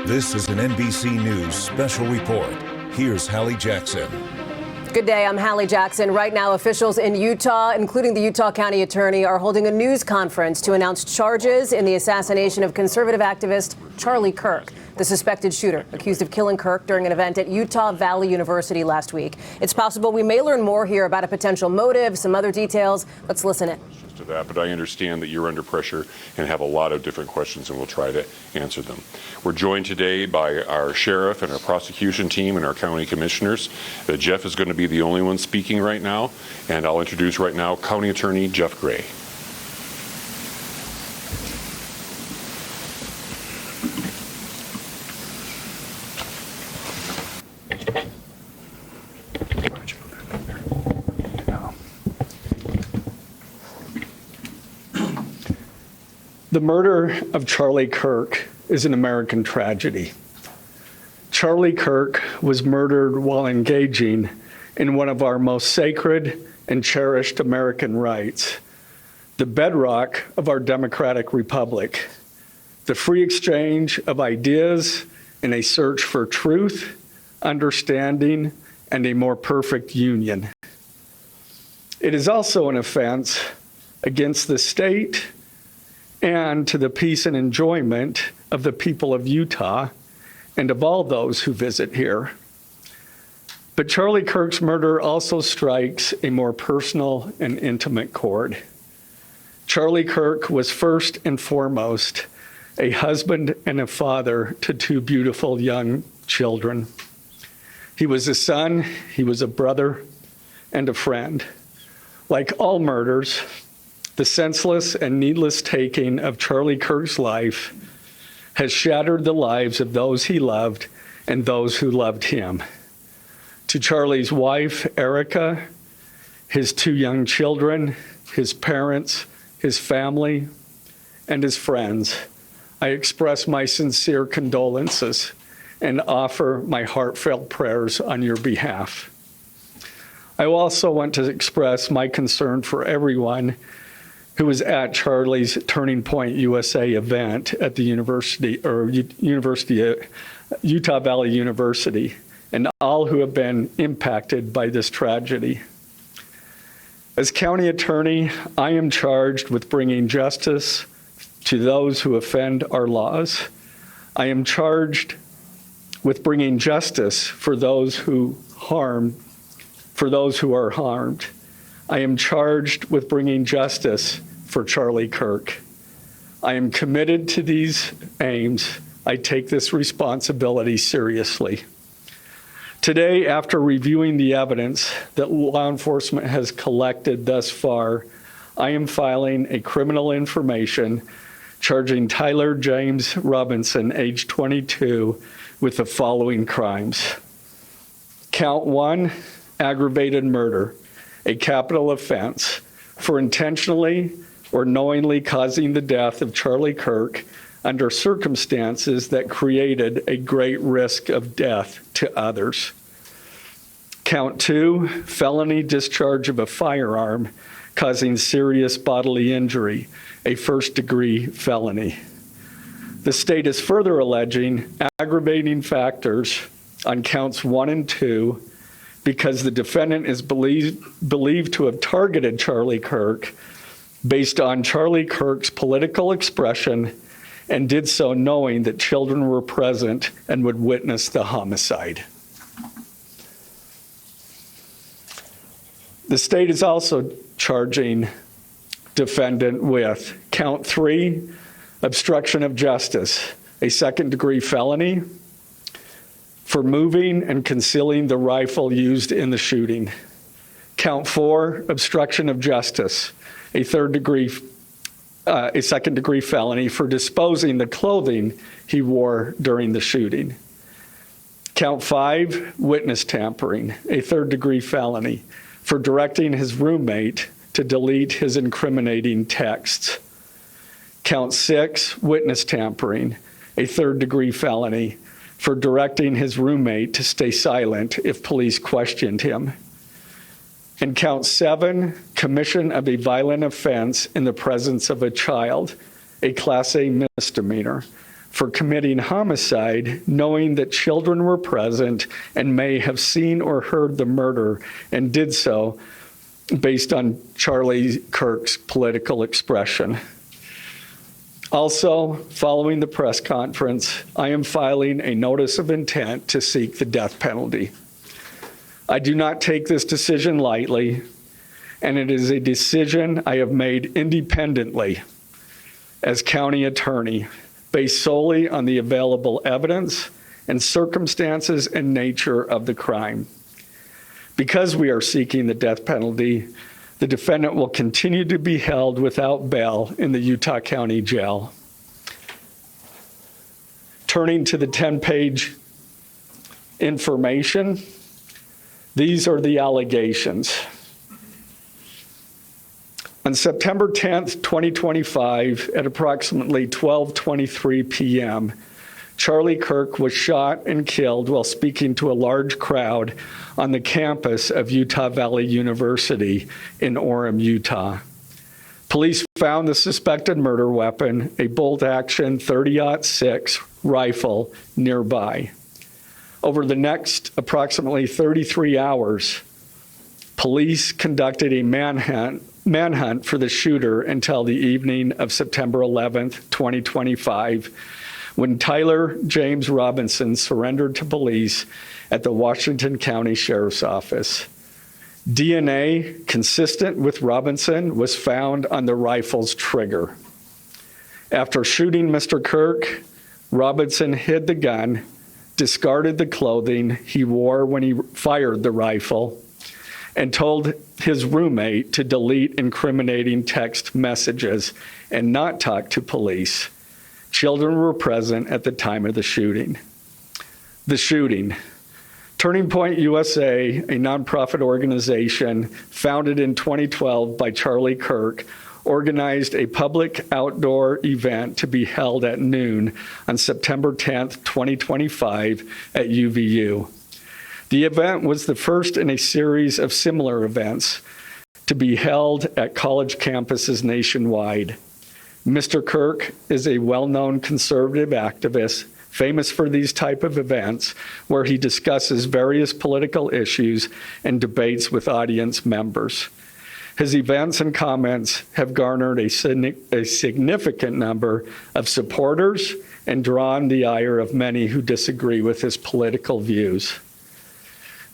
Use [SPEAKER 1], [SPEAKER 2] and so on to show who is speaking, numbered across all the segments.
[SPEAKER 1] This is an NBC News Special Report. Here's Hallie Jackson.
[SPEAKER 2] Good day, I'm Hallie Jackson. Right now, officials in Utah, including the Utah County Attorney, are holding a news conference to announce charges in the assassination of conservative activist Charlie Kirk, the suspected shooter accused of killing Kirk during an event at Utah Valley University last week. It's possible we may learn more here about a potential motive, some other details. Let's listen in.
[SPEAKER 3] To that, but I understand that you're under pressure and have a lot of different questions, and we'll try to answer them. We're joined today by our sheriff and our prosecution team and our county commissioners. Jeff is going to be the only one speaking right now, and I'll introduce right now County Attorney Jeff Gray.
[SPEAKER 4] The murder of Charlie Kirk is an American tragedy. Charlie Kirk was murdered while engaging in one of our most sacred and cherished American rights, the bedrock of our democratic republic, the free exchange of ideas in a search for truth, understanding, and a more perfect union. It is also an offense against the state and to the peace and enjoyment of the people of Utah and of all those who visit here. But Charlie Kirk's murder also strikes a more personal and intimate chord. Charlie Kirk was first and foremost a husband and a father to two beautiful young children. He was a son, he was a brother, and a friend. Like all murders, the senseless and needless taking of Charlie Kirk's life has shattered the lives of those he loved and those who loved him. To Charlie's wife, Erica, his two young children, his parents, his family, and his friends, I express my sincere condolences and offer my heartfelt prayers on your behalf. I also want to express my concern for everyone who was at Charlie's Turning Point USA event at the Utah Valley University, and all who have been impacted by this tragedy. As county attorney, I am charged with bringing justice to those who offend our laws. I am charged with bringing justice for those who are harmed. I am charged with bringing justice for Charlie Kirk. I am committed to these aims. I take this responsibility seriously. Today, after reviewing the evidence that law enforcement has collected thus far, I am filing a criminal information charging Tyler James Robinson, age 22, with the following crimes. Count 1, aggravated murder, a capital offense for intentionally or knowingly causing the death of Charlie Kirk under circumstances that created a great risk of death to others. Count 2, felony discharge of a firearm causing serious bodily injury, a first-degree felony. The state is further alleging aggravating factors on counts 1 and 2 because the defendant is believed to have targeted Charlie Kirk based on Charlie Kirk's political expression and did so knowing that children were present and would witness the homicide. The state is also charging defendant with count 3, obstruction of justice, a second-degree felony for moving and concealing the rifle used in the shooting. Count 4, obstruction of justice, a second-degree felony for disposing the clothing he wore during the shooting. Count 5, witness tampering, a third-degree felony for directing his roommate to delete his incriminating texts. Count 6, witness tampering, a third-degree felony for directing his roommate to stay silent if police questioned him. And count 7, commission of a violent offense in the presence of a child, a Class A misdemeanor, for committing homicide, knowing that children were present and may have seen or heard the murder and did so based on Charlie Kirk's political expression. Also, following the press conference, I am filing a notice of intent to seek the death penalty. I do not take this decision lightly, and it is a decision I have made independently as county attorney, based solely on the available evidence and circumstances and nature of the crime. Because we are seeking the death penalty, the defendant will continue to be held without bail in the Utah County Jail. Turning to the 10-page information, these are the allegations. On September 10th, 2025, at approximately 12:23 p.m., Charlie Kirk was shot and killed while speaking to a large crowd on the campus of Utah Valley University in Orem, Utah. Police found the suspected murder weapon, a bolt-action .30-06 rifle, nearby. Over the next approximately 33 hours, police conducted a manhunt for the shooter until the evening of September 11th, 2025, when Tyler James Robinson surrendered to police at the Washington County Sheriff's Office. DNA consistent with Robinson was found on the rifle's trigger. After shooting Mr. Kirk, Robinson hid the gun, discarded the clothing he wore when he fired the rifle, and told his roommate to delete incriminating text messages and not talk to police. Children were present at the time of the shooting. The shooting. Turning Point USA, a nonprofit organization founded in 2012 by Charlie Kirk, organized a public outdoor event to be held at noon on September 10th, 2025 at UVU. The event was the first in a series of similar events to be held at college campuses nationwide. Mr. Kirk is a well-known conservative activist, famous for these type of events where he discusses various political issues and debates with audience members. His events and comments have garnered a significant number of supporters and drawn the ire of many who disagree with his political views.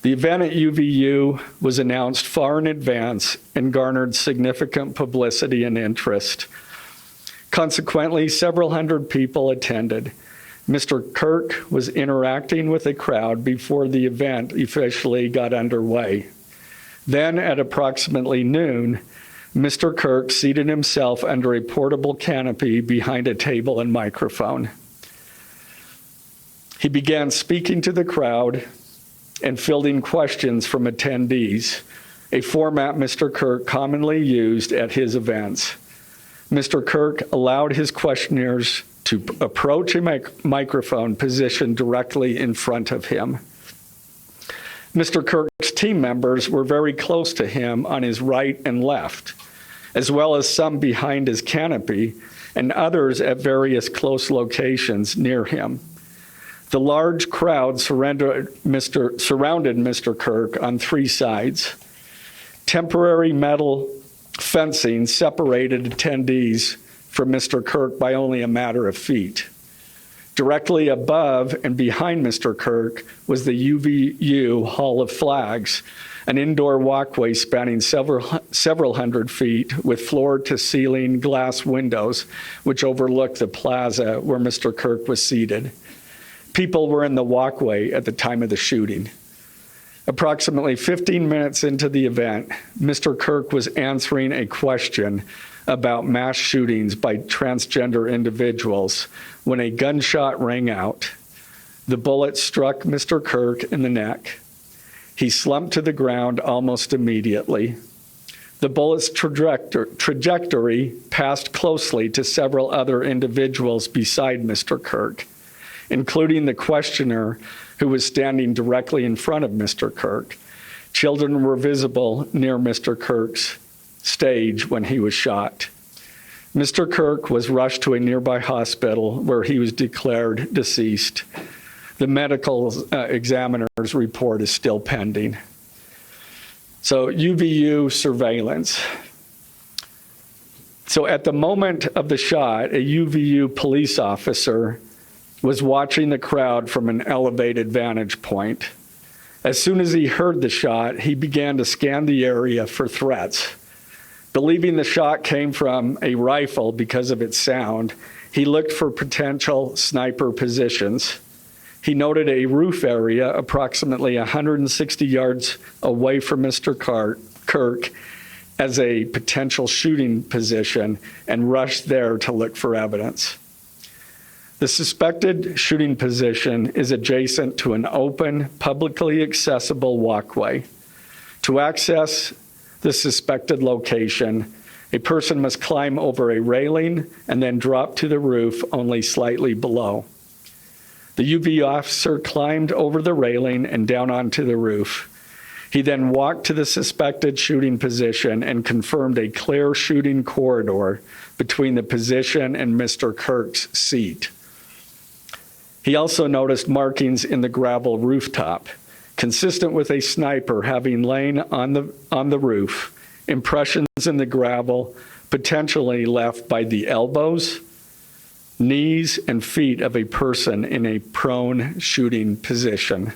[SPEAKER 4] The event at UVU was announced far in advance and garnered significant publicity and interest. Consequently, several hundred people attended. Mr. Kirk was interacting with the crowd before the event officially got underway. Then, at approximately noon, Mr. Kirk seated himself under a portable canopy behind a table and microphone. He began speaking to the crowd and fielding questions from attendees, a format Mr. Kirk commonly used at his events. Mr. Kirk allowed his questioners to approach a microphone positioned directly in front of him. Mr. Kirk's team members were very close to him on his right and left, as well as some behind his canopy and others at various close locations near him. The large crowd surrounded Mr. Kirk on three sides. Temporary metal fencing separated attendees from Mr. Kirk by only a matter of feet. Directly above and behind Mr. Kirk was the UVU Hall of Flags, an indoor walkway spanning several hundred feet with floor-to-ceiling glass windows which overlooked the plaza where Mr. Kirk was seated. People were in the walkway at the time of the shooting. Approximately 15 minutes into the event, Mr. Kirk was answering a question about mass shootings by transgender individuals when a gunshot rang out. The bullet struck Mr. Kirk in the neck. He slumped to the ground almost immediately. The bullet's trajectory passed closely to several other individuals beside Mr. Kirk, including the questioner who was standing directly in front of Mr. Kirk. Children were visible near Mr. Kirk's stage when he was shot. Mr. Kirk was rushed to a nearby hospital where he was declared deceased. The medical examiner's report is still pending. So UVU surveillance. So at the moment of the shot, a UVU police officer was watching the crowd from an elevated vantage point. As soon as he heard the shot, he began to scan the area for threats. Believing the shot came from a rifle because of its sound, he looked for potential sniper positions. He noted a roof area approximately 160 yards away from Mr. Kirk as a potential shooting position and rushed there to look for evidence. The suspected shooting position is adjacent to an open, publicly accessible walkway. To access the suspected location, a person must climb over a railing and then drop to the roof only slightly below. The UV officer climbed over the railing and down onto the roof. He then walked to the suspected shooting position and confirmed a clear shooting corridor between the position and Mr. Kirk's seat. He also noticed markings in the gravel rooftop, consistent with a sniper having lain on the roof, impressions in the gravel potentially left by the elbows, knees, and feet of a person in a prone shooting position.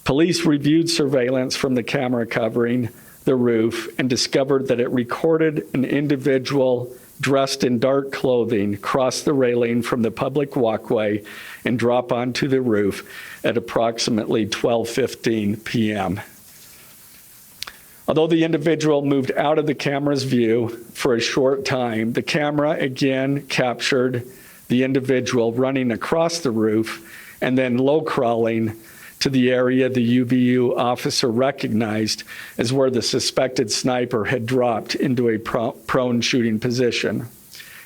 [SPEAKER 4] Police reviewed surveillance from the camera covering the roof and discovered that it recorded an individual dressed in dark clothing cross the railing from the public walkway and drop onto the roof at approximately 12:15 p.m. Although the individual moved out of the camera's view for a short time, the camera again captured the individual running across the roof and then low crawling to the area the UVU officer recognized as where the suspected sniper had dropped into a prone shooting position.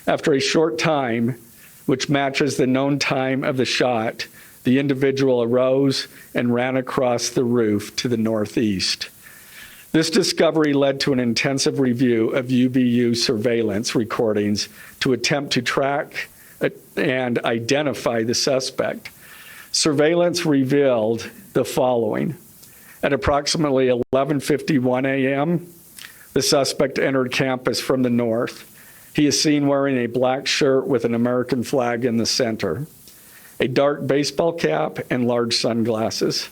[SPEAKER 4] After a short time, which matches the known time of the shot, the individual arose and ran across the roof to the northeast. This discovery led to an intensive review of UVU surveillance recordings to attempt to track and identify the suspect. Surveillance revealed the following. At approximately 11:51 a.m., the suspect entered campus from the north. He is seen wearing a black shirt with an American flag in the center, a dark baseball cap, and large sunglasses.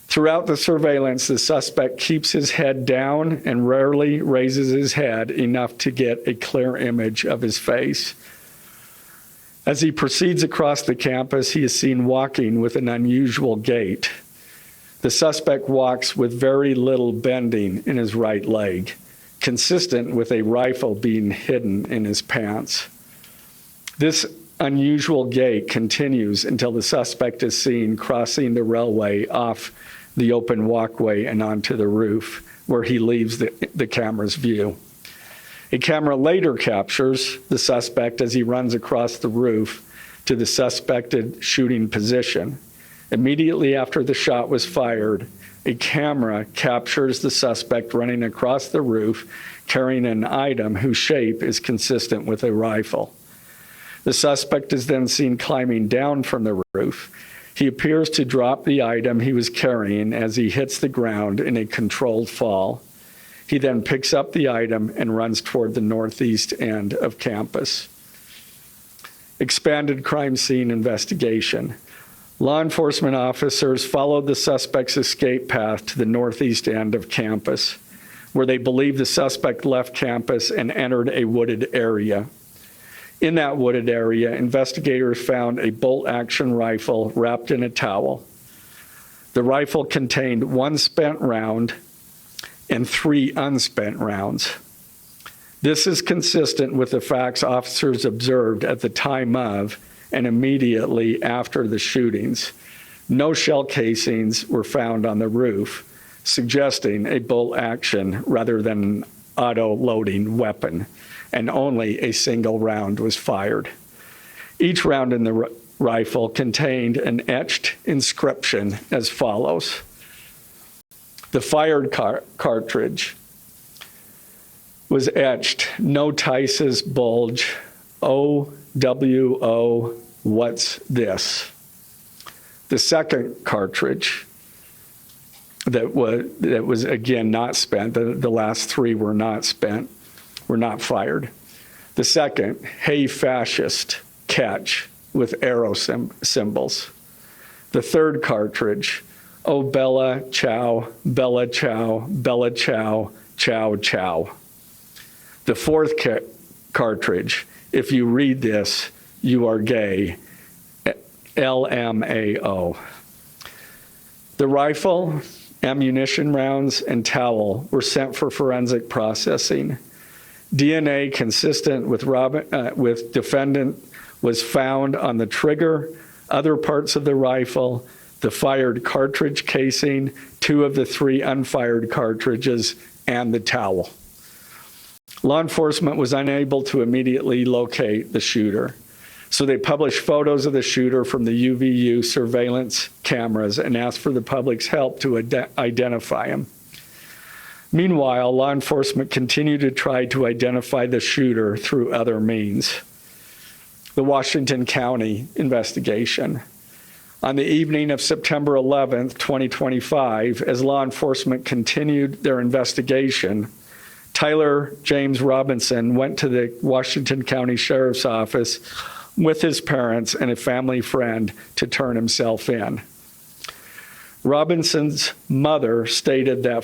[SPEAKER 4] Throughout the surveillance, the suspect keeps his head down and rarely raises his head enough to get a clear image of his face. As he proceeds across the campus, he is seen walking with an unusual gait. The suspect walks with very little bending in his right leg, consistent with a rifle being hidden in his pants. This unusual gait continues until the suspect is seen crossing the railway off the open walkway and onto the roof, where he leaves the camera's view. A camera later captures the suspect as he runs across the roof to the suspected shooting position. Immediately after the shot was fired, a camera captures the suspect running across the roof carrying an item whose shape is consistent with a rifle. The suspect is then seen climbing down from the roof. He appears to drop the item he was carrying as he hits the ground in a controlled fall. He then picks up the item and runs toward the northeast end of campus. Expanded crime scene investigation. Law enforcement officers followed the suspect's escape path to the northeast end of campus, where they believe the suspect left campus and entered a wooded area. In that wooded area, investigators found a bolt-action rifle wrapped in a towel. The rifle contained one spent round and 3 unspent rounds. This is consistent with the facts officers observed at the time of and immediately after the shootings. No shell casings were found on the roof, suggesting a bolt action rather than an auto-loading weapon, and only a single round was fired. Each round in the rifle contained an etched inscription as follows. The fired cartridge, was etched, "No Tice's bulge, OWO, what's this?" The second cartridge that was again not spent, the last three were not spent, were not fired. The second, "Hey fascist, catch," with arrow symbols. The third cartridge, "Oh Bella Ciao, Bella Ciao, Bella Ciao, Ciao Ciao." The fourth cartridge, "If you read this, you are gay," LMAO. The rifle, ammunition rounds, and towel were sent for forensic processing. DNA consistent with defendant was found on the trigger, other parts of the rifle, the fired cartridge casing, 2 of the 3 unfired cartridges, and the towel. Law enforcement was unable to immediately locate the shooter, so they published photos of the shooter from the UVU surveillance cameras and asked for the public's help to identify him. Meanwhile, law enforcement continued to try to identify the shooter through other means. The Washington County investigation. On the evening of September 11th, 2025, as law enforcement continued their investigation, Tyler James Robinson went to the Washington County Sheriff's Office with his parents and a family friend to turn himself in. Robinson's mother stated that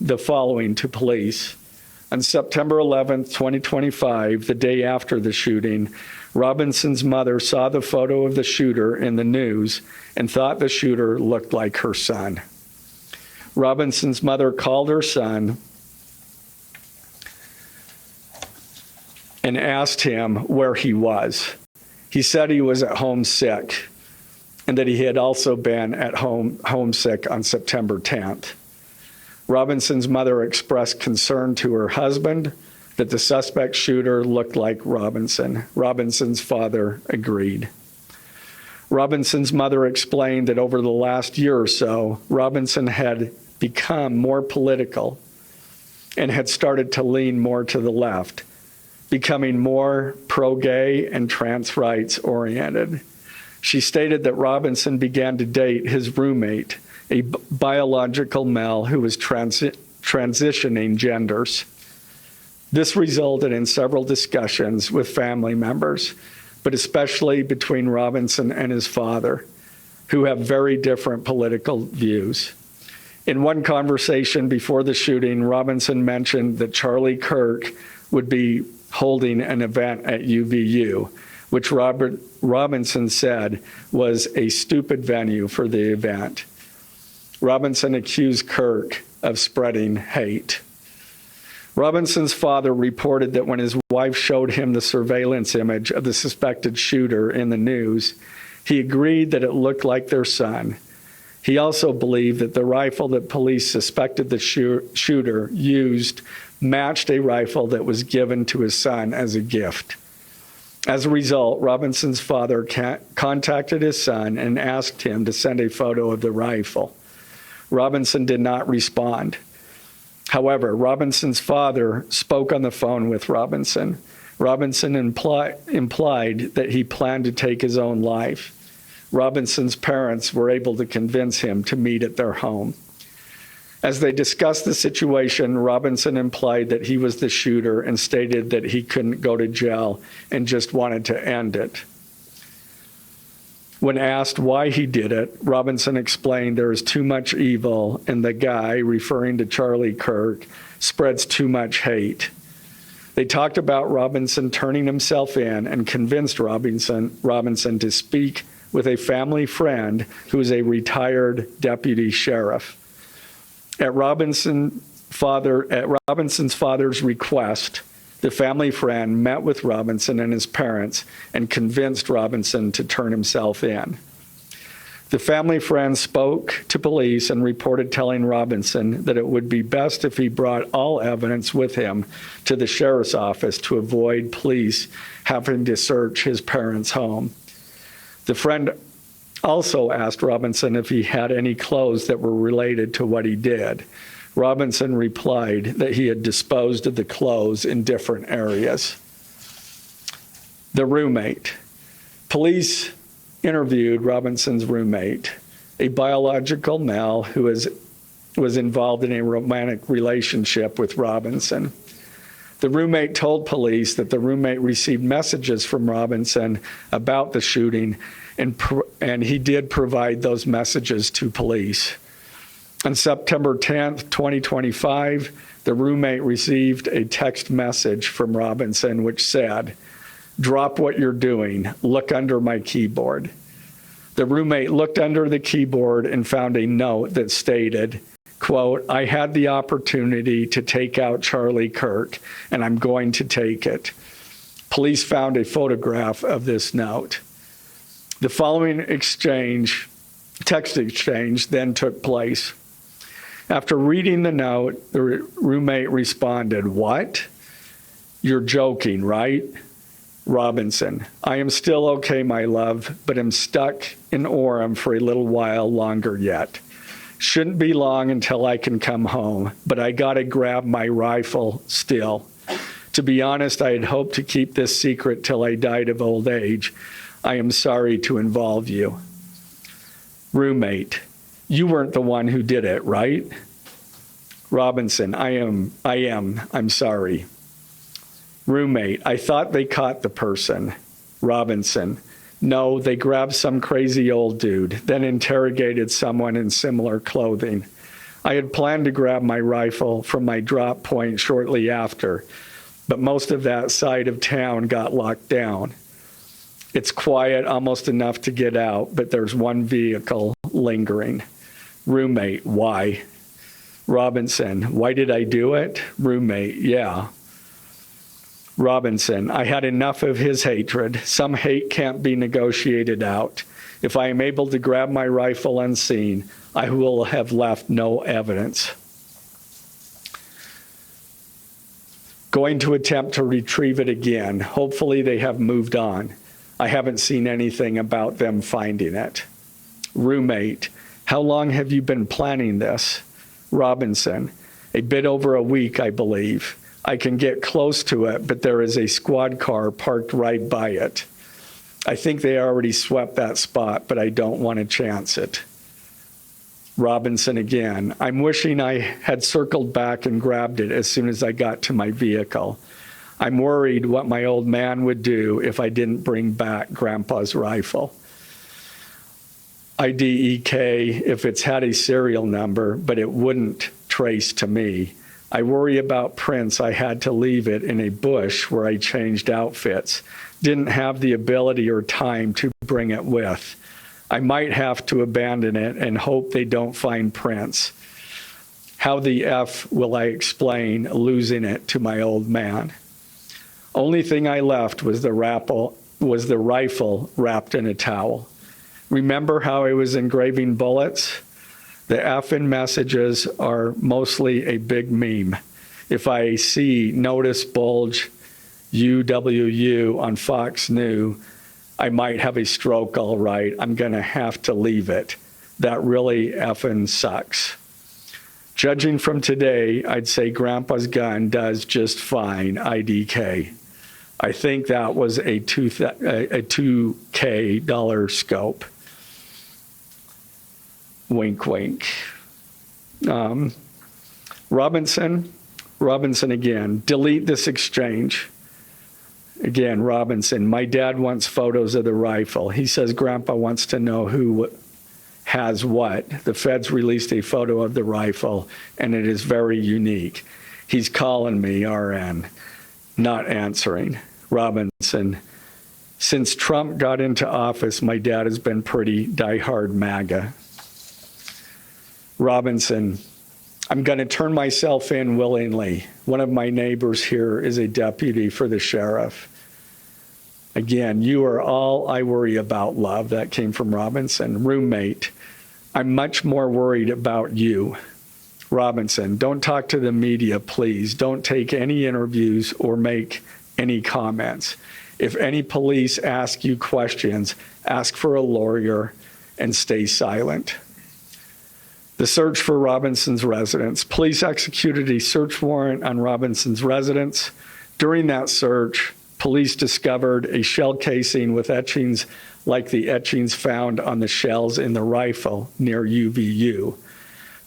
[SPEAKER 4] the following to police. On September 11th, 2025, the day after the shooting, Robinson's mother saw the photo of the shooter in the news and thought the shooter looked like her son. Robinson's mother called her son and asked him where he was. He said he was at home sick and that he had also been at home homesick on September 10th. Robinson's mother expressed concern to her husband that the suspect shooter looked like Robinson. Robinson's father agreed. Robinson's mother explained that over the last year or so, Robinson had become more political and had started to lean more to the left, becoming more pro-gay and trans rights oriented. She stated that Robinson began to date his roommate, a biological male who was transitioning genders. This resulted in several discussions with family members, but especially between Robinson and his father, who have very different political views. In one conversation before the shooting, Robinson mentioned that Charlie Kirk would be holding an event at UVU, which Robinson said was a stupid venue for the event. Robinson accused Kirk of spreading hate. Robinson's father reported that when his wife showed him the surveillance image of the suspected shooter in the news, he agreed that it looked like their son. He also believed that the rifle that police suspected the shooter used matched a rifle that was given to his son as a gift. As a result, Robinson's father contacted his son and asked him to send a photo of the rifle. Robinson did not respond. However, Robinson's father spoke on the phone with Robinson. Robinson implied that he planned to take his own life. Robinson's parents were able to convince him to meet at their home. As they discussed the situation, Robinson implied that he was the shooter and stated that he couldn't go to jail and just wanted to end it. When asked why he did it, Robinson explained there is too much evil and the guy, referring to Charlie Kirk, spreads too much hate. They talked about Robinson turning himself in and convinced Robinson to speak with a family friend who is a retired deputy sheriff. At Robinson's father's request, the family friend met with Robinson and his parents and convinced Robinson to turn himself in. The family friend spoke to police and reported telling Robinson that it would be best if he brought all evidence with him to the sheriff's office to avoid police having to search his parents' home. The friend also asked Robinson if he had any clothes that were related to what he did. Robinson replied that he had disposed of the clothes in different areas. The roommate. Police interviewed Robinson's roommate, a biological male who was involved in a romantic relationship with Robinson. The roommate told police that the roommate received messages from Robinson about the shooting, and he did provide those messages to police. On September 10th, 2025, the roommate received a text message from Robinson which said, "Drop what you're doing, look under my keyboard." The roommate looked under the keyboard and found a note that stated, quote, "I had the opportunity to take out Charlie Kirk, and I'm going to take it." Police found a photograph of this note. The following text exchange then took place. After reading the note, the roommate responded, "What? You're joking, right?" Robinson, "I am still okay, my love, but am stuck in Orem for a little while longer yet. Shouldn't be long until I can come home, but I gotta grab my rifle still. To be honest, I had hoped to keep this secret till I died of old age. I am sorry to involve you." Roommate, "You weren't the one who did it, right?" Robinson, I am. I'm sorry." Roommate, "I thought they caught the person." Robinson, "No, they grabbed some crazy old dude, then interrogated someone in similar clothing. I had planned to grab my rifle from my drop point shortly after, but most of that side of town got locked down. It's quiet, almost enough to get out, but there's one vehicle lingering." Roommate, "Why?" Robinson, "Why did I do it?" Roommate, "Yeah." Robinson, "I had enough of his hatred. Some hate can't be negotiated out. If I am able to grab my rifle unseen, I will have left no evidence. Going to attempt to retrieve it again. Hopefully they have moved on. I haven't seen anything about them finding it." Roommate, "How long have you been planning this?" Robinson, "A bit over a week, I believe. I can get close to it, but there is a squad car parked right by it. I think they already swept that spot, but I don't want to chance it." Robinson again, "I'm wishing I had circled back and grabbed it as soon as I got to my vehicle. I'm worried what my old man would do if I didn't bring back Grandpa's rifle. IDEK if it's had a serial number, but it wouldn't trace to me. I worry about prints. I had to leave it in a bush where I changed outfits. Didn't have the ability or time to bring it with. I might have to abandon it and hope they don't find prints. How the F will I explain losing it to my old man? Only thing I left was the rifle wrapped in a towel. Remember how I was engraving bullets? The F in messages are mostly a big meme. If I see notice bulge UWU on Fox News, I might have a stroke all right. I'm gonna have to leave it. That really effing sucks. Judging from today, I'd say Grandpa's gun does just fine, IDK. I think that was a $2K scope. Wink, wink. Robinson again, delete this exchange. Again, Robinson, my dad wants photos of the rifle. He says Grandpa wants to know who has what. The feds released a photo of the rifle, and it is very unique. He's calling me, RN, not answering. Robinson, since Trump got into office, my dad has been pretty diehard MAGA. Robinson, I'm going to turn myself in willingly. One of my neighbors here is a deputy for the sheriff. Again, you are all I worry about, love. That came from Robinson. Roommate, I'm much more worried about you. Robinson, don't talk to the media, please. Don't take any interviews or make any comments. If any police ask you questions, ask for a lawyer and stay silent. The search for Robinson's residence. Police executed a search warrant on Robinson's residence. During that search, police discovered a shell casing with etchings like the etchings found on the shells in the rifle near UVU.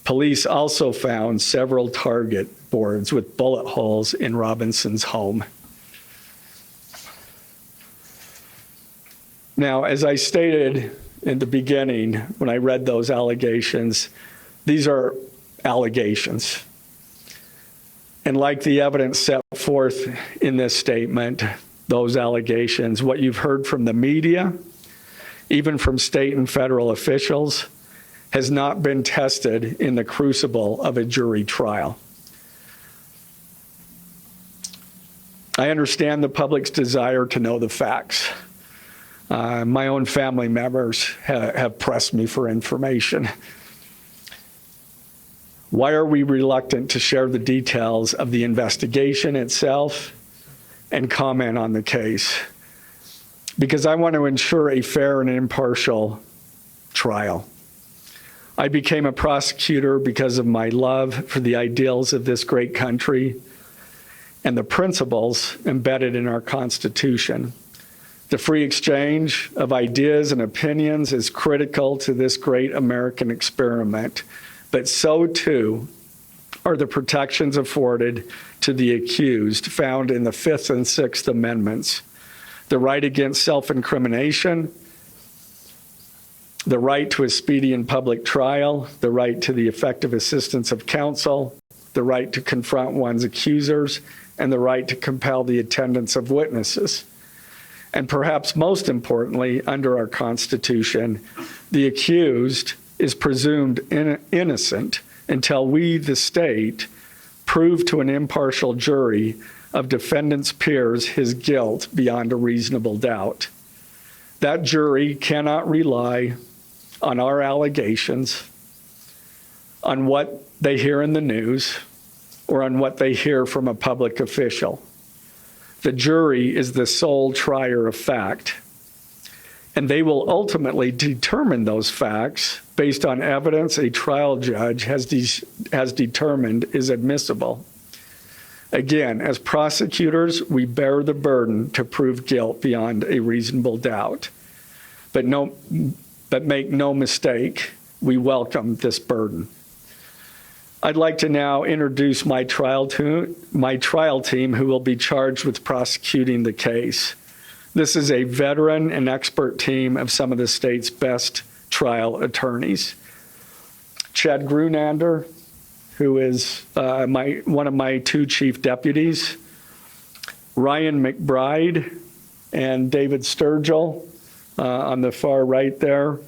[SPEAKER 4] Police also found several target boards with bullet holes in Robinson's home. Now, as I stated in the beginning, when I read those allegations, these are allegations. And like the evidence set forth in this statement, those allegations, what you've heard from the media, even from state and federal officials, has not been tested in the crucible of a jury trial. I understand the public's desire to know the facts. My own family members have pressed me for information. Why are we reluctant to share the details of the investigation itself and comment on the case? Because I want to ensure a fair and impartial trial. I became a prosecutor because of my love for the ideals of this great country and the principles embedded in our Constitution. The free exchange of ideas and opinions is critical to this great American experiment, but so too are the protections afforded to the accused found in the Fifth and Sixth Amendments. The right against self-incrimination, the right to a speedy and public trial, the right to the effective assistance of counsel, the right to confront one's accusers, and the right to compel the attendance of witnesses. And perhaps most importantly, under our Constitution, the accused is presumed innocent until we, the state, prove to an impartial jury of defendant's peers his guilt beyond a reasonable doubt. That jury cannot rely on our allegations, on what they hear in the news, or on what they hear from a public official. The jury is the sole trier of fact, and they will ultimately determine those facts based on evidence a trial judge has determined is admissible. Again, as prosecutors, we bear the burden to prove guilt beyond a reasonable doubt. But make no mistake, we welcome this burden. I'd like to now introduce my trial team who will be charged with prosecuting the case. This is a veteran and expert team of some of the state's best trial attorneys. Chad Grunander, who is one of my two chief deputies, Ryan McBride and David Sturgill on the far right there.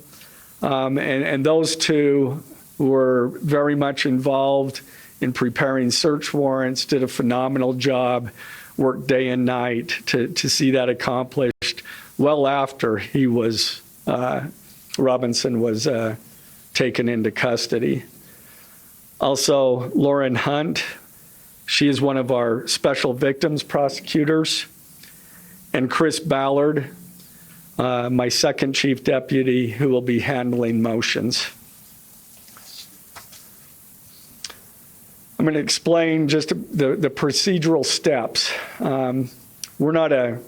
[SPEAKER 4] And those two were very much involved in preparing search warrants, did a phenomenal job, worked day and night to see that accomplished well after he was, Robinson was taken into custody. Also, Lauren Hunt, she is one of our special victims prosecutors, and Chris Ballard, my second chief deputy, who will be handling motions. I'm going to explain just the procedural steps. We're not a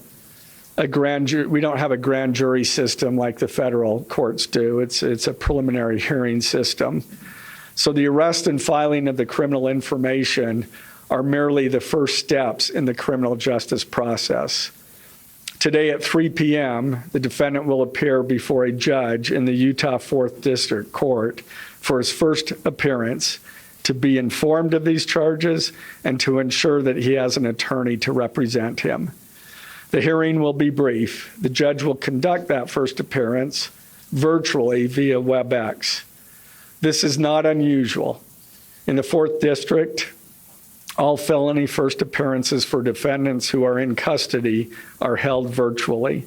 [SPEAKER 4] grand jury. We don't have a grand jury system like the federal courts do. It's a preliminary hearing system. So the arrest and filing of the criminal information are merely the first steps in the criminal justice process. Today at 3 p.m., the defendant will appear before a judge in the Utah 4th District Court for his first appearance to be informed of these charges and to ensure that he has an attorney to represent him. The hearing will be brief. The judge will conduct that first appearance virtually via WebEx. This is not unusual. In the 4th District, all felony first appearances for defendants who are in custody are held virtually.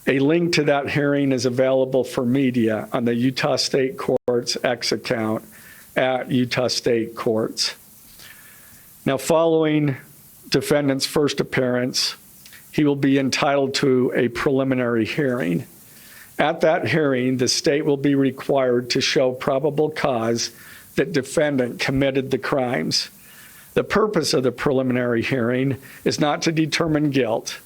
[SPEAKER 4] A link to that hearing is available for media on the Utah State Courts X account at Utah State Courts. Now, following defendant's first appearance, he will be entitled to a preliminary hearing. At that hearing, the state will be required to show probable cause that defendant committed the crimes. The purpose of the preliminary hearing is not to determine guilt,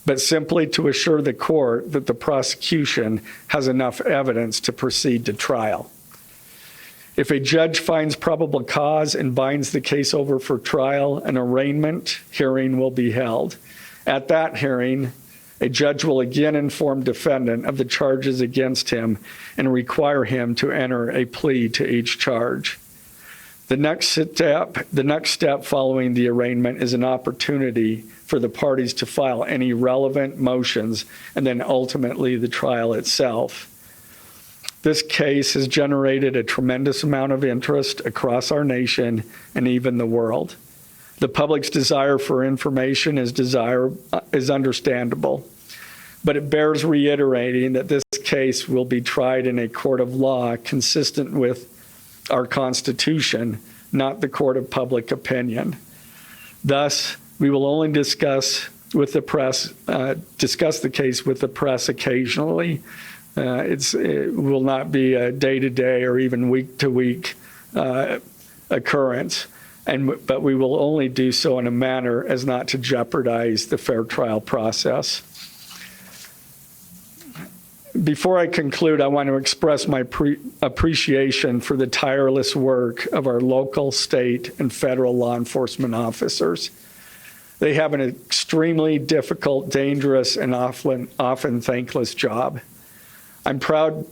[SPEAKER 4] but simply to assure the court that the prosecution has enough evidence to proceed to trial. If a judge finds probable cause and binds the case over for trial, an arraignment hearing will be held. At that hearing, a judge will again inform defendant of the charges against him and require him to enter a plea to each charge. The next step following the arraignment is an opportunity for the parties to file any relevant motions and then ultimately the trial itself. This case has generated a tremendous amount of interest across our nation and even the world. The public's desire for information is understandable, but it bears reiterating that this case will be tried in a court of law consistent with our Constitution, not the court of public opinion. Thus, we will only discuss the case with the press occasionally. It will not be a day-to-day or even week-to-week occurrence, but we will only do so in a manner as not to jeopardize the fair trial process. Before I conclude, I want to express my appreciation for the tireless work of our local, state, and federal law enforcement officers. They have an extremely difficult, dangerous, and often thankless job. I'm proud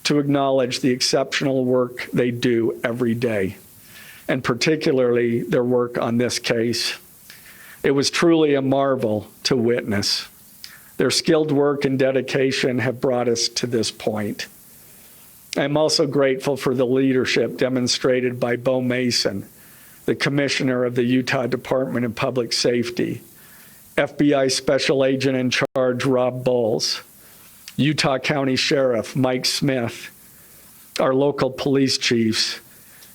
[SPEAKER 4] to acknowledge the exceptional work they do every day, and particularly their work on this case. It was truly a marvel to witness. Their skilled work and dedication have brought us to this point. I'm also grateful for the leadership demonstrated by Bo Mason, the Commissioner of the Utah Department of Public Safety, FBI Special Agent in Charge Rob Bowles, Utah County Sheriff Mike Smith, our local police chiefs,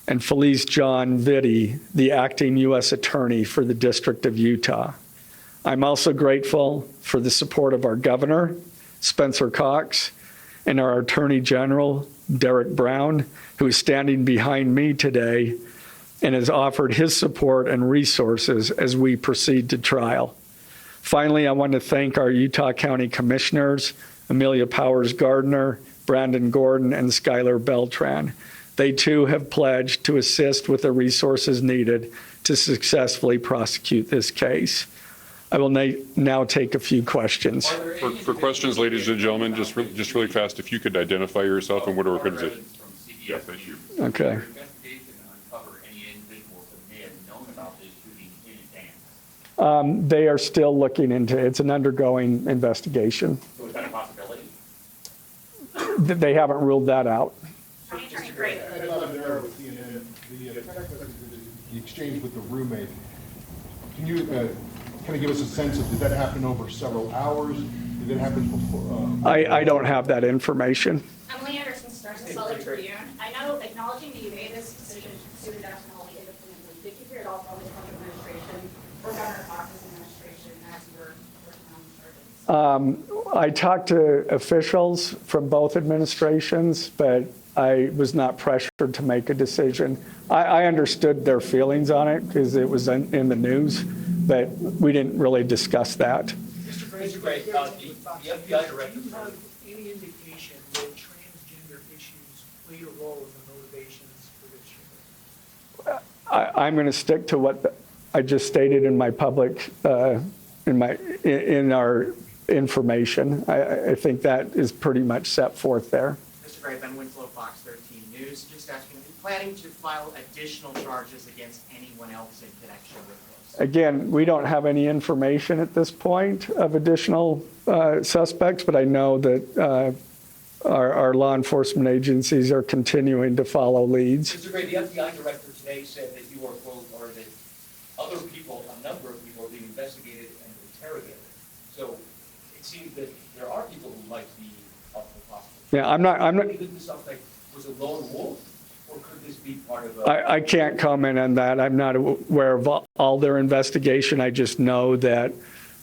[SPEAKER 4] and Felice John Vitti, the acting U.S. Attorney for the District of Utah. I'm also grateful for the support of our Governor, Spencer Cox, and our Attorney General, Derek Brown, who is standing behind me today and has offered his support and resources as we proceed to trial. Finally, I want to thank our Utah County Commissioners, Amelia Powers Gardner, Brandon Gordon, and Skylar Beltran. They too have pledged to assist with the resources needed to successfully prosecute this case. I will now take a few questions.
[SPEAKER 3] For questions, ladies and gentlemen, just really fast, if you could identify yourself and what organization. Yeah, thank you.
[SPEAKER 4] Okay. They are still looking into it. It's an undergoing investigation.
[SPEAKER 5] So is that a possibility?
[SPEAKER 4] They haven't ruled that out.
[SPEAKER 6] The exchange with the roommate. Can you kind of give us a sense of, did that happen over several hours? Did it happen before?
[SPEAKER 4] I don't have that information.
[SPEAKER 7] Emily Anderson, Stars and Solid Tribune. I know acknowledging that you made this decision to sue Jackson Hole independently. Did you hear it all from the Trump administration or Governor Cox's administration as you were working on the charges?
[SPEAKER 4] I talked to officials from both administrations, but I was not pressured to make a decision. I understood their feelings on it because it was in the news, but we didn't really discuss that.
[SPEAKER 5] Mr. Gray, the FBI director.
[SPEAKER 8] Any indication that transgender issues play a role in the motivations for this shooting?
[SPEAKER 4] I'm going to stick to what I just stated in my public, in our information. I think that is pretty much set forth there.
[SPEAKER 5] Mr. Gray, Ben Winslow, Fox 13 News. Just asking, are you planning to file additional charges against anyone else in connection with this?
[SPEAKER 4] Again, we don't have any information at this point of additional suspects, but I know that our law enforcement agencies are continuing to follow leads.
[SPEAKER 5] Mr. Gray, the FBI director today said that you are, quote, or that other people, a number of people are being investigated and interrogated. So it seems that there are people who might be up for possible.
[SPEAKER 4] Yeah, I'm not.
[SPEAKER 5] Do you think the suspect was a lone wolf, or could this be part of a...
[SPEAKER 4] I can't comment on that. I'm not aware of all their investigation. I just know that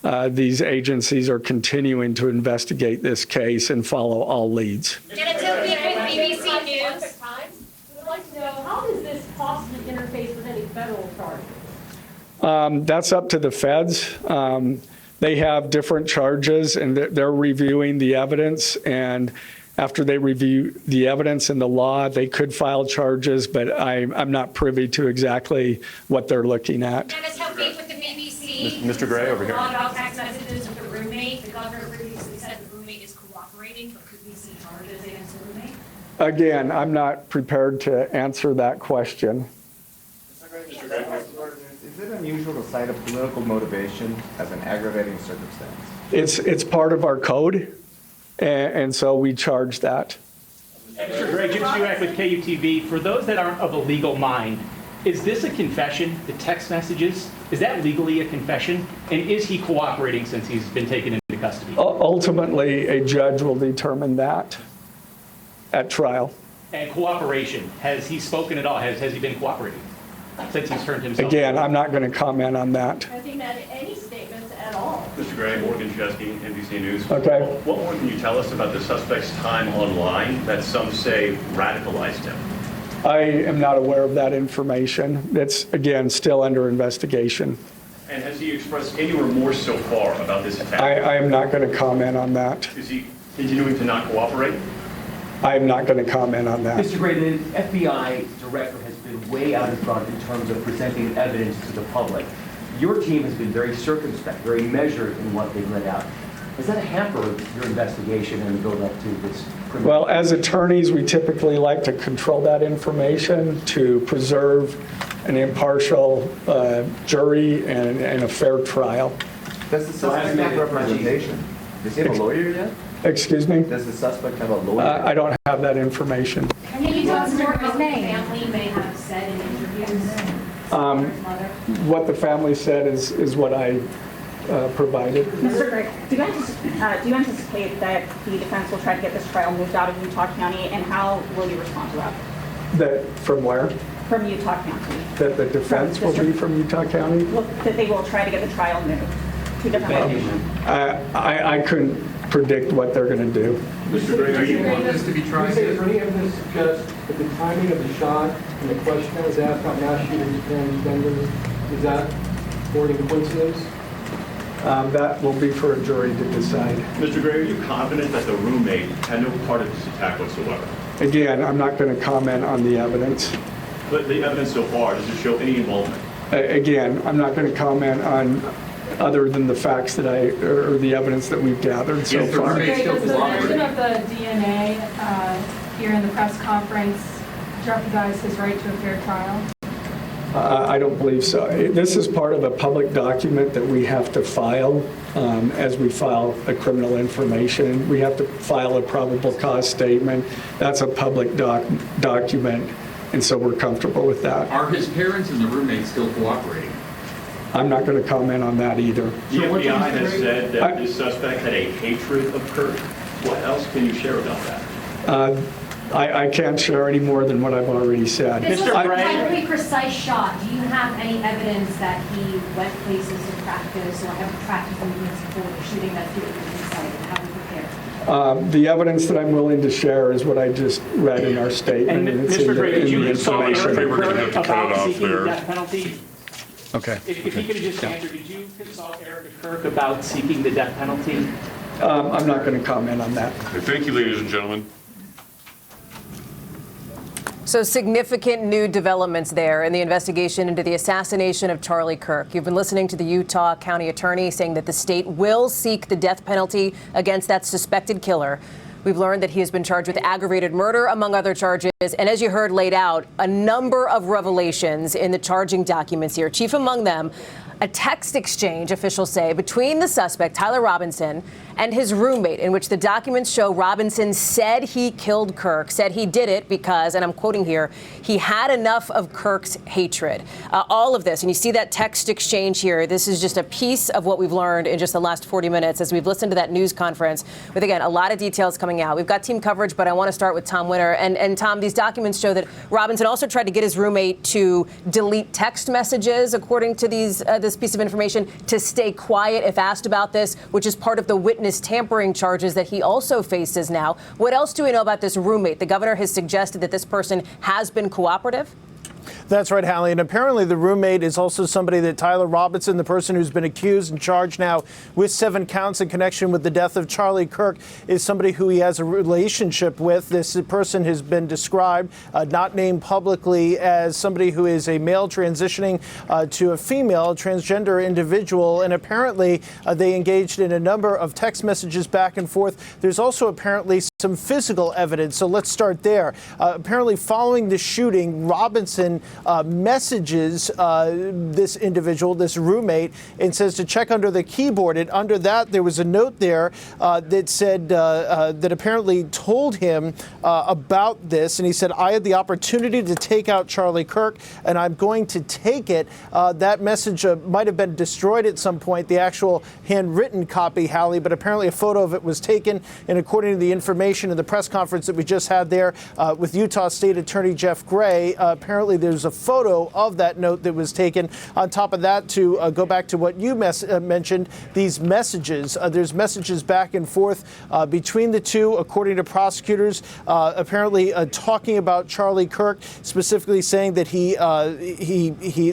[SPEAKER 4] these agencies are continuing to investigate this case and follow all leads.
[SPEAKER 7] Get it to me with BBC News.
[SPEAKER 9] I'd like to know, how does this possibly interface with any federal charges?
[SPEAKER 4] That's up to the feds. They have different charges, and they're reviewing the evidence. And after they review the evidence and the law, they could file charges, but I'm not privy to exactly what they're looking at.
[SPEAKER 7] Dennis, help me with the BBC.
[SPEAKER 3] Mr. Gray, over here.
[SPEAKER 7] A lot about text messages with the roommate. The governor previously said the roommate is cooperating, but could we see charges against the roommate?
[SPEAKER 4] Again, I'm not prepared to answer that question.
[SPEAKER 10] Is it unusual to cite a political motivation as an aggravating circumstance?
[SPEAKER 4] It's part of our code, and so we charge that.
[SPEAKER 11] Mr. Gray, Jim Stewart with KUTV. For those that aren't of a legal mind, is this a confession, the text messages? Is that legally a confession? And is he cooperating since he's been taken into custody?
[SPEAKER 4] Ultimately, a judge will determine that at trial.
[SPEAKER 11] And cooperation, has he spoken at all? Has he been cooperating since he's turned himself?
[SPEAKER 4] Again, I'm not going to comment on that.
[SPEAKER 9] Has he made any statements at all?
[SPEAKER 12] Mr. Gray, Morgan Chesky, NBC News.
[SPEAKER 4] Okay.
[SPEAKER 12] What more can you tell us about the suspect's time online that some say radicalized him?
[SPEAKER 4] I am not aware of that information. It's, again, still under investigation.
[SPEAKER 12] And has he expressed any remorse so far about this attack?
[SPEAKER 4] I am not going to comment on that.
[SPEAKER 12] Is he continuing to not cooperate?
[SPEAKER 4] I am not going to comment on that.
[SPEAKER 5] Mr. Gray, the FBI director has been way out in front in terms of presenting evidence to the public. Your team has been very circumspect, very measured in what they've let out. Has that hampered your investigation and the build-up to this criminal?
[SPEAKER 4] Well, as attorneys, we typically like to control that information to preserve an impartial jury and a fair trial.
[SPEAKER 10] Does the suspect have representation? Does he have a lawyer yet?
[SPEAKER 4] Excuse me?
[SPEAKER 10] Does the suspect have a lawyer?
[SPEAKER 4] I don't have that information.
[SPEAKER 7] Can you tell us more about what the family may have said in interviews?
[SPEAKER 4] What the family said is what I provided.
[SPEAKER 13] Mr. Gray, do you anticipate that the defense will try to get this trial moved out of Utah County, and how will you respond to that?
[SPEAKER 4] That from where?
[SPEAKER 13] From Utah County.
[SPEAKER 4] That the defense will be from Utah County?
[SPEAKER 13] Well, that they will try to get the trial moved to a different location.
[SPEAKER 4] I couldn't predict what they're going to do.
[SPEAKER 12] Mr. Gray, are you want this to be tried?
[SPEAKER 14] Is there any evidence to suggest that the timing of the shot and the question that was asked about mass shooters and vendors, is that more than coincidence?
[SPEAKER 4] That will be for a jury to decide.
[SPEAKER 12] Mr. Gray, are you confident that the roommate had no part of this attack whatsoever?
[SPEAKER 4] Again, I'm not going to comment on the evidence.
[SPEAKER 12] But the evidence so far, does it show any involvement?
[SPEAKER 4] Again, I'm not going to comment on other than the facts that or the evidence that we've gathered so far.
[SPEAKER 9] Does the mention of the DNA here in the press conference jeopardize his right to a fair trial?
[SPEAKER 4] I don't believe so. This is part of a public document that we have to file as we file a criminal information. We have to file a probable cause statement. That's a public document, and so we're comfortable with that.
[SPEAKER 15] Are his parents and the roommate still cooperating?
[SPEAKER 4] I'm not going to comment on that either.
[SPEAKER 12] The FBI has said that this suspect had a hatred of Kirk. What else can you share about that?
[SPEAKER 4] I can't share any more than what I've already said.
[SPEAKER 7] This was a very precise shot. Do you have any evidence that he went places to practice or have practice movements before the shooting that he was inside, and how he prepared?
[SPEAKER 4] The evidence that I'm willing to share is what I just read in our statement.
[SPEAKER 11] And
[SPEAKER 4] it's
[SPEAKER 11] Mr. Gray, did you
[SPEAKER 4] the
[SPEAKER 11] consult
[SPEAKER 4] information.
[SPEAKER 11] Eric about seeking the death penalty?
[SPEAKER 4] Okay.
[SPEAKER 11] If he could have just answered, did you consult Eric Kirk about seeking the death penalty?
[SPEAKER 4] I'm not going to comment on that.
[SPEAKER 3] Thank you, ladies and gentlemen.
[SPEAKER 2] So significant new developments there in the investigation into the assassination of Charlie Kirk. You've been listening to the Utah County Attorney saying that the state will seek the death penalty against that suspected killer. We've learned that he has been charged with aggravated murder, among other charges. And as you heard laid out, a number of revelations in the charging documents here. Chief among them, a text exchange, officials say, between the suspect, Tyler Robinson, and his roommate, in which the documents show Robinson said he killed Kirk, said he did it because, and I'm quoting here, he had enough of Kirk's hatred. All of this, and you see that text exchange here. This is just a piece of what we've learned in just the last 40 minutes as we've listened to that news conference with, again, a lot of details coming out. We've got team coverage, but I want to start with Tom Winter. And Tom, these documents show that Robinson also tried to get his roommate to delete text messages, according to this piece of information, to stay quiet if asked about this, which is part of the witness tampering charges that he also faces now. What else do we know about this roommate? The governor has suggested that this person has been cooperative.
[SPEAKER 16] That's right, Hallie. And apparently the roommate is also somebody that Tyler Robinson, the person who's been accused and charged now with 7 counts in connection with the death of Charlie Kirk, is somebody who he has a relationship with. This person has been described, not named publicly, as somebody who is a male transitioning to a female transgender individual. And apparently they engaged in a number of text messages back and forth. There's also apparently some physical evidence. So let's start there. Apparently following the shooting, Robinson messages this individual, this roommate, and says to check under the keyboard. And under that, there was a note there that said, that apparently told him about this. And he said, I had the opportunity to take out Charlie Kirk, and I'm going to take it. That message might have been destroyed at some point, the actual handwritten copy, Hallie, but apparently a photo of it was taken. And according to the information in the press conference that we just had there with Utah State Attorney Jeff Gray, apparently there's a photo of that note that was taken. On top of that, to go back to what you mentioned, these messages, there's messages back and forth between the two, according to prosecutors, apparently talking about Charlie Kirk, specifically saying that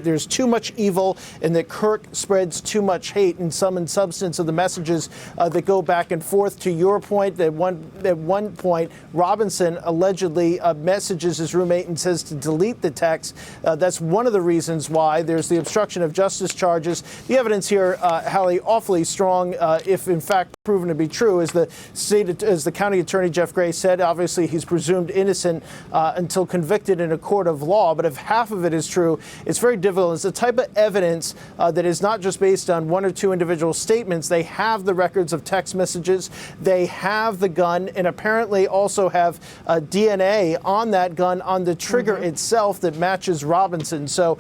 [SPEAKER 16] there's too much evil and that Kirk spreads too much hate, and some in substance of the messages that go back and forth. To your point, at one point, Robinson allegedly messages his roommate and says to delete the text. That's one of the reasons why there's the obstruction of justice charges. The evidence here, Hallie, awfully strong, if in fact proven to be true, as the county attorney Jeff Gray said. Obviously, he's presumed innocent until convicted in a court of law. But if half of it is true, it's very difficult. It's the type of evidence that is not just based on one or two individual statements. They have the records of text messages. They have the gun, and apparently also have DNA on that gun, on the trigger itself, that matches Robinson. So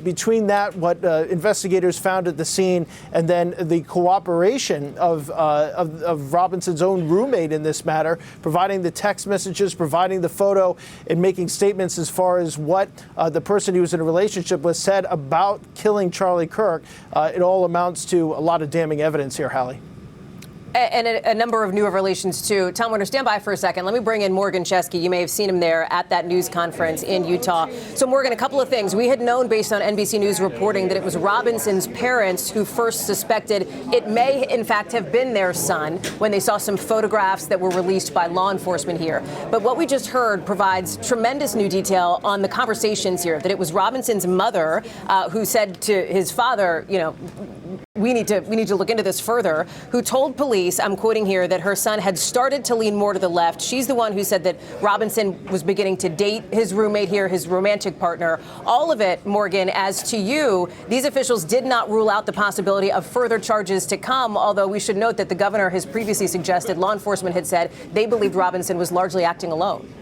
[SPEAKER 16] between that, what investigators found at the scene, and then the cooperation of Robinson's own roommate in this matter, providing the text messages, providing the photo, and making statements as far as what the person he was in a relationship with said about killing Charlie Kirk, it all amounts to a lot of damning evidence here, Hallie.
[SPEAKER 2] And a number of new revelations, too. Tom Winter, stand by for a second. Let me bring in Morgan Chesky. You may have seen him there at that news conference in Utah. So, Morgan, a couple of things. We had known, based on NBC News reporting, that it was Robinson's parents who first suspected it may, in fact, have been their son when they saw some photographs that were released by law enforcement here. But what we just heard provides tremendous new detail on the conversations here, that it was Robinson's mother who said to his father, you know, we need to look into this further, who told police, I'm quoting here, that her son had started to lean more to the left. She's the one who said that Robinson was beginning to date his roommate here, his romantic partner. All of it, Morgan, as to you, these officials did not rule out the possibility of further charges to come, although we should note that the governor has previously suggested, law enforcement had said, they believed Robinson was largely acting alone.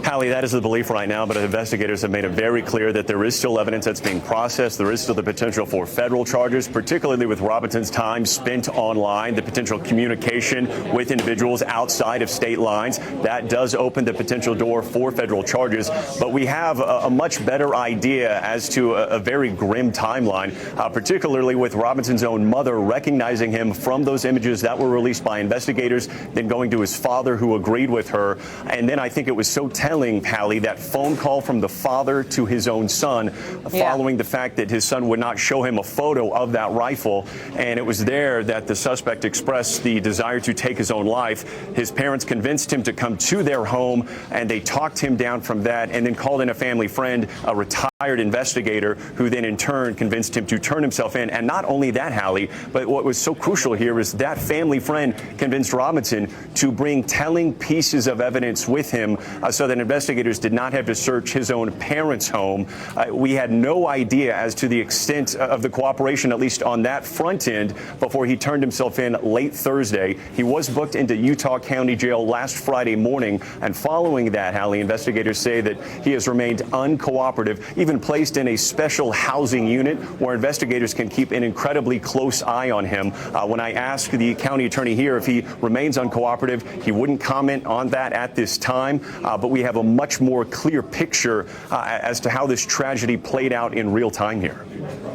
[SPEAKER 17] Hallie, that is the belief right now, but investigators have made it very clear that there is still evidence that's being processed. There is still the potential for federal charges, particularly with Robinson's time spent online, the potential communication with individuals outside of state lines. That does open the potential door for federal charges. But we have a much better idea as to a very grim timeline, particularly with Robinson's own mother recognizing him from those images that were released by investigators, then going to his father, who agreed with her. And then I think it was so telling, Hallie, that phone call from the father to his own son, following the fact that his son would not show him a photo of that rifle. And it was there that the suspect expressed the desire to take his own life. His parents convinced him to come to their home, and they talked him down from that, and then called in a family friend, a retired investigator, who then in turn convinced him to turn himself in. And not only that, Hallie, but what was so crucial here is that family friend convinced Robinson to bring telling pieces of evidence with him so that investigators did not have to search his own parents' home. We had no idea as to the extent of the cooperation, at least on that front end, before he turned himself in late Thursday. He was booked into Utah County Jail last Friday morning, and following that, Hallie, investigators say that he has remained uncooperative, even placed in a special housing unit where investigators can keep an incredibly close eye on him. When I asked the county attorney here if he remains uncooperative, he wouldn't comment on that at this time, but we have a much more clear picture as to how this tragedy played out in real time here.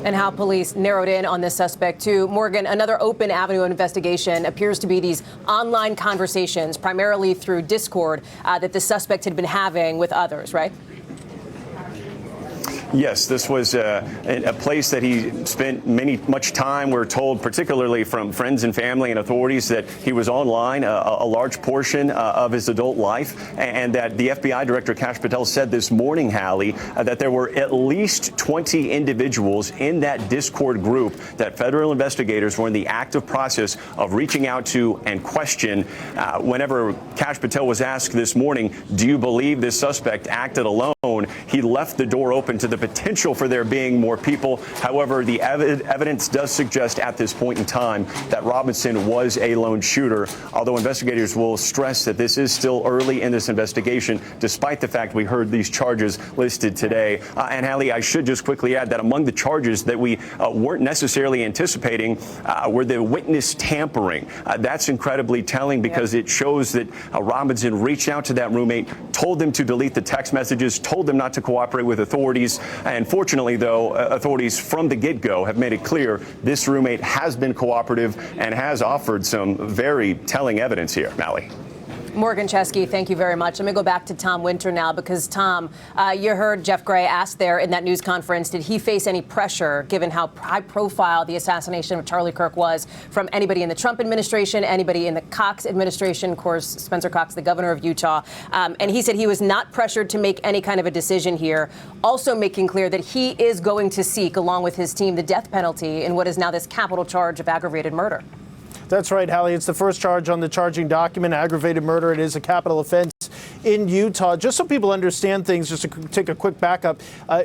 [SPEAKER 2] And how police narrowed in on this suspect, too. Morgan, another open avenue of investigation appears to be these online conversations, primarily through Discord, that the suspect had been having with others, right?
[SPEAKER 17] Yes, this was a place that he spent much time. We're told, particularly from friends and family and authorities, that he was online a large portion of his adult life, and that the FBI Director Kash Patel said this morning, Hallie, that there were at least 20 individuals in that Discord group that federal investigators were in the active process of reaching out to and question. Whenever Kash Patel was asked this morning, do you believe this suspect acted alone, he left the door open to the potential for there being more people. However, the evidence does suggest at this point in time that Robinson was a lone shooter, although investigators will stress that this is still early in this investigation, despite the fact we heard these charges listed today. And Hallie, I should just quickly add that among the charges that we weren't necessarily anticipating were the witness tampering. That's incredibly telling because it shows that Robinson reached out to that roommate, told them to delete the text messages, told them not to cooperate with authorities. And fortunately, though, authorities from the get-go have made it clear this roommate has been cooperative and has offered some very telling evidence here. Mallie.
[SPEAKER 2] Morgan Chesky, thank you very much. Let me go back to Tom Winter now, because, Tom, you heard Jeff Gray asked there in that news conference, did he face any pressure, given how high-profile the assassination of Charlie Kirk was, from anybody in the Trump administration, anybody in the Cox administration, of course, Spencer Cox, the governor of Utah. And he said he was not pressured to make any kind of a decision here, also making clear that he is going to seek, along with his team, the death penalty in what is now this capital charge of aggravated murder.
[SPEAKER 16] That's right, Hallie. It's the first charge on the charging document, aggravated murder. It is a capital offense in Utah. Just so people understand things, just to take a quick backup,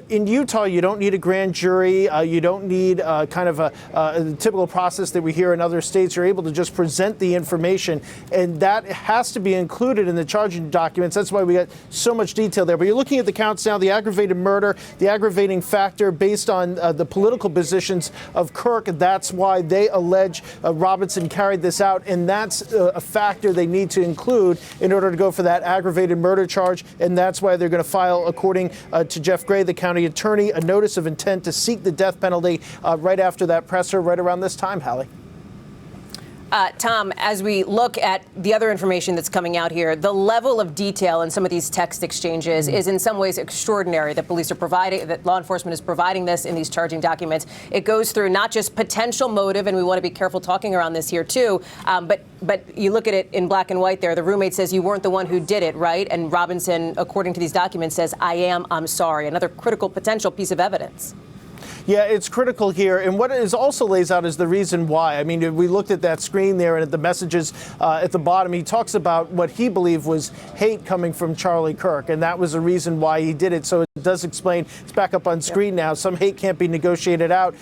[SPEAKER 16] in Utah, you don't need a grand jury. You don't need kind of a typical process that we hear in other states. You're able to just present the information, and that has to be included in the charging documents. That's why we got so much detail there. But you're looking at the counts now, the aggravated murder, the aggravating factor based on the political positions of Kirk. That's why they allege Robinson carried this out, and that's a factor they need to include in order to go for that aggravated murder charge, and that's why they're going to file, according to Jeff Gray, the county attorney, a notice of intent to seek the death penalty right after that presser, right around this time, Hallie.
[SPEAKER 2] Tom, as we look at the other information that's coming out here, the level of detail in some of these text exchanges is in some ways extraordinary. That police are providing, that law enforcement is providing this in these charging documents. It goes through not just potential motive, and we want to be careful talking around this here too, but you look at it in black and white there. The roommate says you weren't the one who did it, right? And Robinson, according to these documents, says, I'm sorry. Another critical potential piece of evidence.
[SPEAKER 16] Yeah, it's critical here. And what it also lays out is the reason why. I mean, we looked at that screen there and at the messages at the bottom. He talks about what he believed was hate coming from Charlie Kirk, and that was the reason why he did it. So it does explain, it's back up on screen now, some hate can't be negotiated out.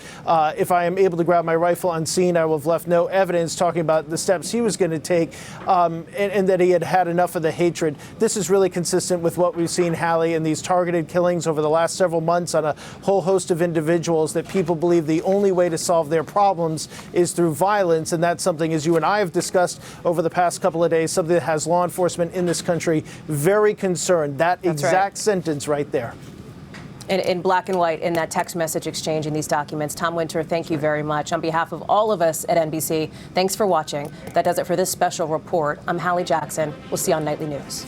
[SPEAKER 16] If I am able to grab my rifle unseen, I will have left no evidence, talking about the steps he was going to take, and that he had had enough of the hatred. This is really consistent with what we've seen, Hallie, in these targeted killings over the last several months on a whole host of individuals, that people believe the only way to solve their problems is through violence. And that's something, as you and I have discussed over the past couple of days, something that has law enforcement in this country very concerned. That's exact sentence right there.
[SPEAKER 2] In black and white in that text message exchange in these documents. Tom Winter, thank you very much. On behalf of all of us at NBC, thanks for watching. That does it for this special report. I'm Hallie Jackson. We'll see you on Nightly News.